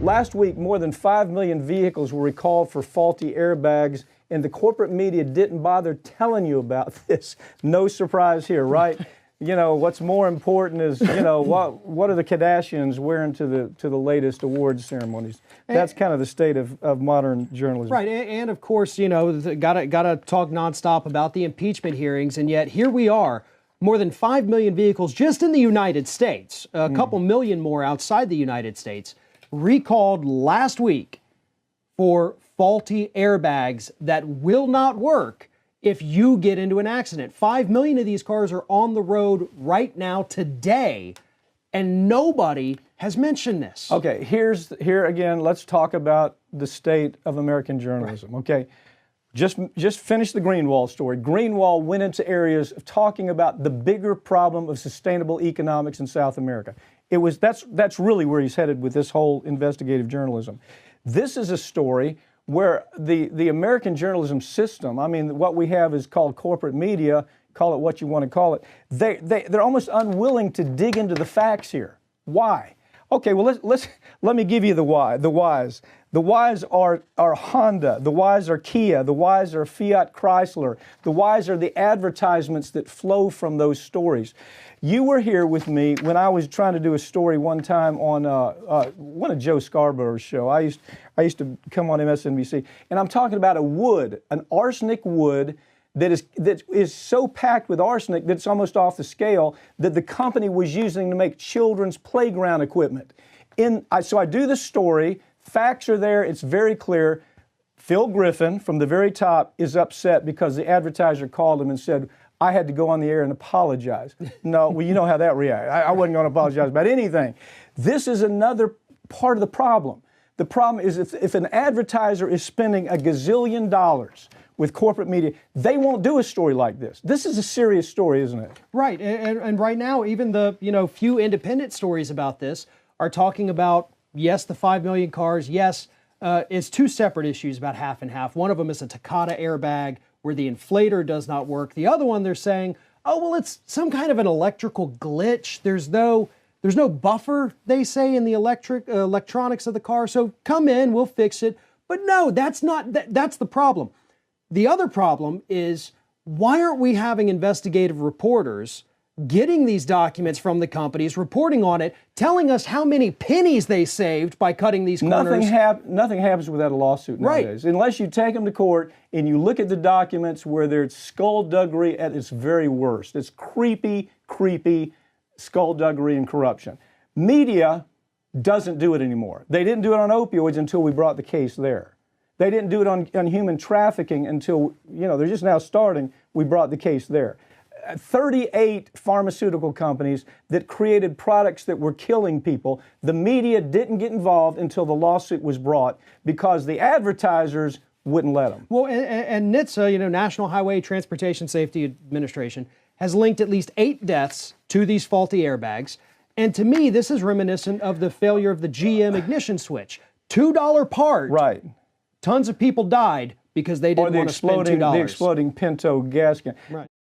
Last week, more than 5 million vehicles were recalled for faulty airbags, and the corporate media didn't bother telling you about this. No surprise here, right? You know, what's more important is, you know, what are the Kardashians wearing to the latest awards ceremonies? That's kind of the state of modern journalism. Right, and of course, you know, gotta talk nonstop about the impeachment hearings, and yet here we are, more than 5 million vehicles just in the United States, a couple million more outside the United States, recalled last week for faulty airbags that will not work if you get into an accident. 5 million of these cars are on the road right now today, and nobody has mentioned this. Okay, here again, let's talk about the state of American journalism, okay? Just finish the Greenwald story. Greenwald went into areas of talking about the bigger problem of sustainable economics in South America. That's really where he's headed with this whole investigative journalism. This is a story where the American journalism system, I mean, what we have is called corporate media, call it what you want to call it, they're almost unwilling to dig into the facts here. Why? Okay, well, let me give you the why. The whys. The whys are Honda. The whys are Kia. The whys are Fiat Chrysler. The whys are the advertisements that flow from those stories. You were here with me when I was trying to do a story one time on one of Joe Scarborough's show. I used to come on MSNBC, and I'm talking about a wood, an arsenic wood that is so packed with arsenic that it's almost off the scale that the company was using to make children's playground equipment. So I do the story. Facts are there. It's very clear. Phil Griffin, from the very top, is upset because the advertiser called him and said, I had to go on the air and apologize. No, well, you know how that reacts. I wasn't going to apologize about anything. This is another part of the problem. The problem is if an advertiser is spending $1 gazillion with corporate media, they won't do a story like this. This is a serious story, isn't it? Right, and right now, even the few independent stories about this are talking about, yes, the 5 million cars, yes, it's two separate issues, about half and half. One of them is a Takata airbag where the inflator does not work. The other one, they're saying, oh, well, it's some kind of an electrical glitch. There's no buffer, they say, in the electronics of the car, so come in, we'll fix it. But no, that's the problem. The other problem is, why aren't we having investigative reporters getting these documents from the companies, reporting on it, telling us how many pennies they saved by cutting these corners? Nothing happens without a lawsuit nowadays. Right. Unless you take them to court and you look at the documents where there's skullduggery at its very worst. It's creepy skullduggery and corruption. Media doesn't do it anymore. They didn't do it on opioids until we brought the case there. They didn't do it on human trafficking until, they're just now starting. We brought the case there. 38 pharmaceutical companies that created products that were killing people. The media didn't get involved until the lawsuit was brought because the advertisers wouldn't let them. Well, and NHTSA, National Highway Transportation Safety Administration, has linked at least 8 deaths to these faulty airbags. And to me, this is reminiscent of the failure of the GM ignition switch. $2 part. Right. Tons of people died because they didn't want to spend $2. The exploding Pinto gas can. Right.